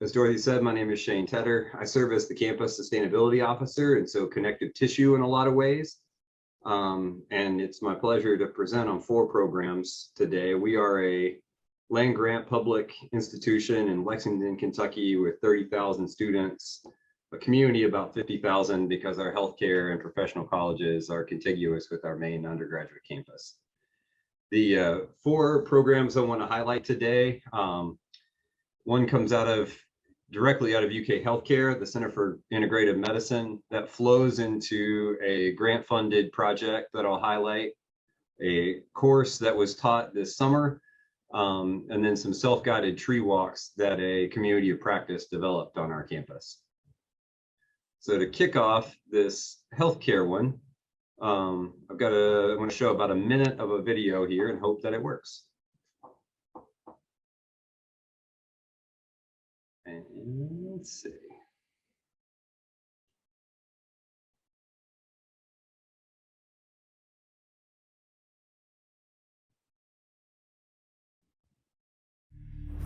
As Dorothy said, my name is Shane Tedder. I serve as the campus sustainability officer, and so connective tissue in a lot of ways. And it's my pleasure to present on 4 programs today. We are a land grant public institution in Lexington, Kentucky with 30,000 students, a community about 50,000 because our healthcare and professional colleges are contiguous with our main undergraduate campus. The 4 programs I want to highlight today, one comes directly out of UK Healthcare, the Center for Integrative Medicine, that flows into a grant-funded project that I'll highlight, a course that was taught this summer, and then some self-guided tree walks that a community of practice developed on our campus. So to kick off this healthcare one, I want to show about a minute of a video here and hope that it works. And let's see.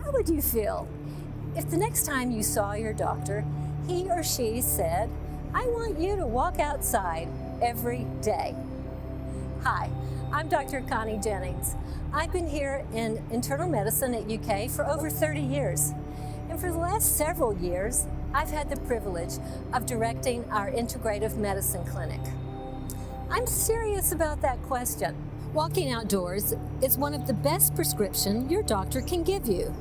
How would you feel if the next time you saw your doctor, he or she said, "I want you to walk outside every day"? Hi, I'm Dr. Connie Jennings. I've been here in internal medicine at UK for over 30 years. And for the last several years, I've had the privilege of directing our integrative medicine clinic. I'm serious about that question. Walking outdoors is one of the best prescriptions your doctor can give you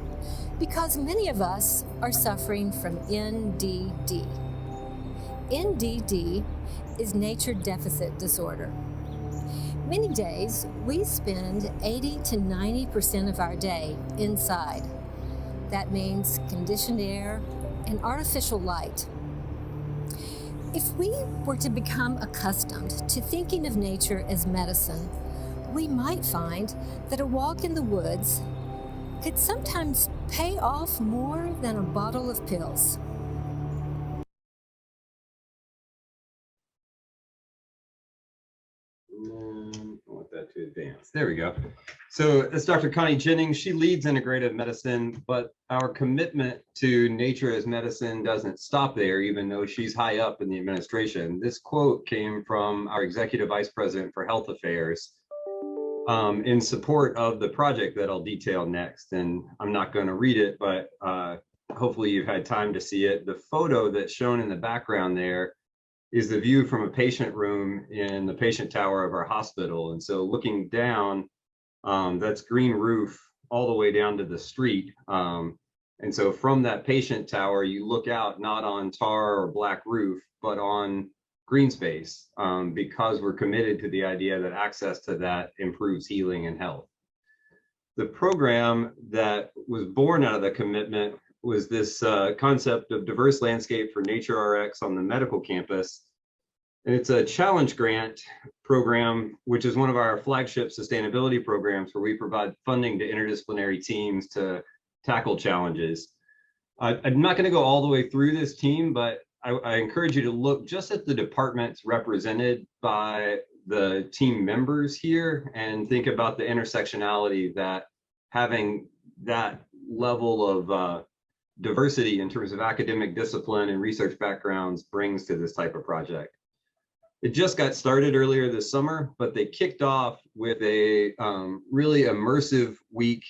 because many of us are suffering from NDD. NDD is nature deficit disorder. Many days, we spend 80 to 90% of our day inside. That means conditioned air and artificial light. If we were to become accustomed to thinking of nature as medicine, we might find that a walk in the woods could sometimes pay off more than a bottle of pills. I want that to advance. There we go. So that's Dr. Connie Jennings. She leads integrative medicine, but our commitment to nature as medicine doesn't stop there, even though she's high up in the administration. This quote came from our executive vice president for health affairs in support of the project that I'll detail next. And I'm not going to read it, but hopefully you've had time to see it. The photo that's shown in the background there is the view from a patient room in the patient tower of our hospital. And so looking down, that's green roof all the way down to the street. And so from that patient tower, you look out not on tar or black roof, but on green space, because we're committed to the idea that access to that improves healing and health. The program that was born out of the commitment was this concept of diverse landscape for nature RX on the medical campus. And it's a challenge grant program, which is one of our flagship sustainability programs where we provide funding to interdisciplinary teams to tackle challenges. I'm not going to go all the way through this team, but I encourage you to look just at the departments represented by the team members here and think about the intersectionality that having that level of diversity in terms of academic discipline and research backgrounds brings to this type of project. It just got started earlier this summer, but they kicked off with a really immersive week,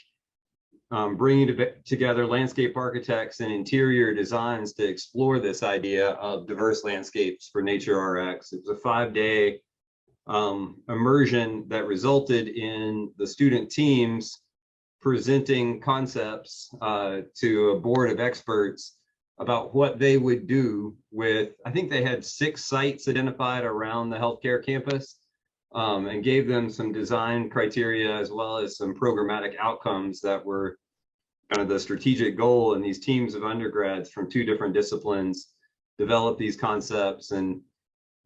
bringing together landscape architects and interior designs to explore this idea of diverse landscapes for nature RX. It was a 5-day immersion that resulted in the student teams presenting concepts to a board of experts about what they would do with, I think they had 6 sites identified around the healthcare campus, and gave them some design criteria as well as some programmatic outcomes that were kind of the strategic goal. And these teams of undergrads from 2 different disciplines developed these concepts, and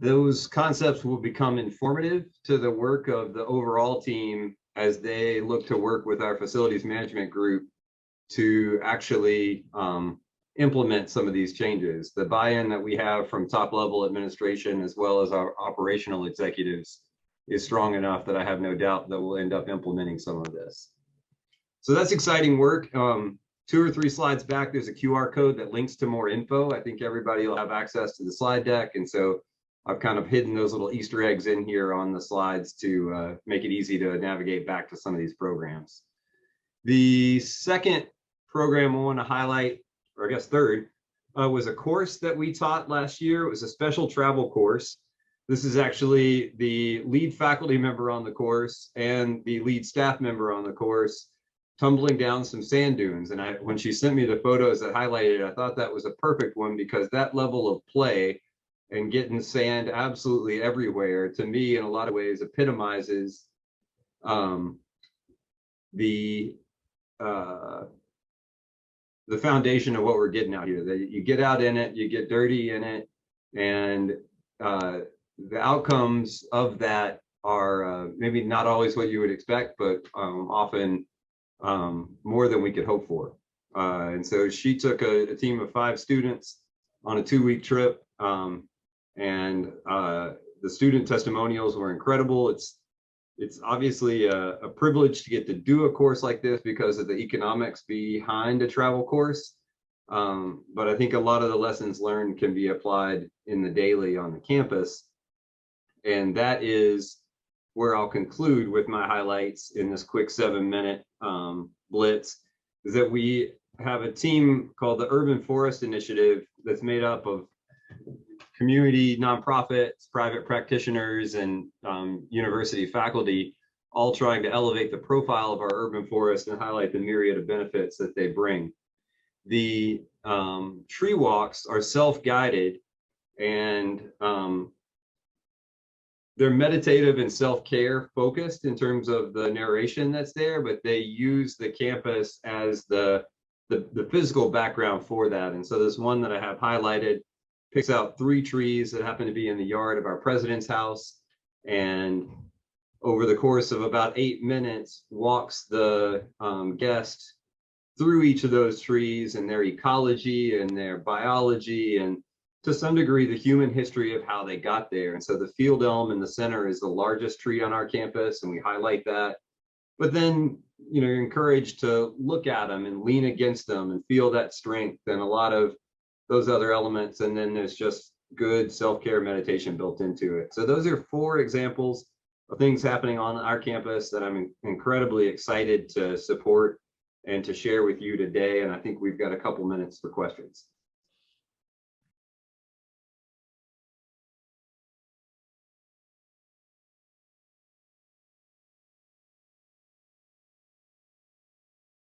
those concepts will become informative to the work of the overall team as they look to work with our facilities management group to actually implement some of these changes. The buy-in that we have from top level administration as well as our operational executives is strong enough that I have no doubt that we'll end up implementing some of this. So that's exciting work. 2 2 or 3 slides back, there's a QR code that links to more info. I think everybody will have access to the slide deck. And so I've kind of hidden those little Easter eggs in here on the slides to make it easy to navigate back to some of these programs. The second program I want to highlight, or I guess third, was a course that we taught last year. It was a special travel course. This is actually the lead faculty member on the course and the lead staff member on the course tumbling down some sand dunes. And when she sent me the photos that highlighted it, I thought that was a perfect one because that level of play and getting sand absolutely everywhere, to me, in a lot of ways, epitomizes the foundation of what we're getting out here. That you get out in it, you get dirty in it, and the outcomes of that are maybe not always what you would expect, but often more than we could hope for. And so she took a team of 5 students on a 2-week trip, and the student testimonials were incredible. It's obviously a privilege to get to do a course like this because of the economics behind a travel course. But I think a lot of the lessons learned can be applied in the daily on the campus. And that is where I'll conclude with my highlights in this quick 7-minute blitz, is that we have a team called the Urban Forest Initiative that's made up of community nonprofits, private practitioners, and university faculty, all trying to elevate the profile of our urban forest and highlight the myriad of benefits that they bring. The tree walks are self-guided, and they're meditative and self-care focused in terms of the narration that's there, but they use the campus as the physical background for that. And so this one that I have highlighted picks out 3 trees that happen to be in the yard of our president's house, and over the course of about 8 minutes walks the guest through each of those trees and their ecology and their biology, and to some degree the human history of how they got there. And so the field elm in the center is the largest tree on our campus, and we highlight that. But then, you're encouraged to look at them and lean against them and feel that strength and a lot of those other elements. And then there's just good self-care meditation built into it. So those are 4 examples of things happening on our campus that I'm incredibly excited to support and to share with you today. And I think we've got a couple minutes for questions.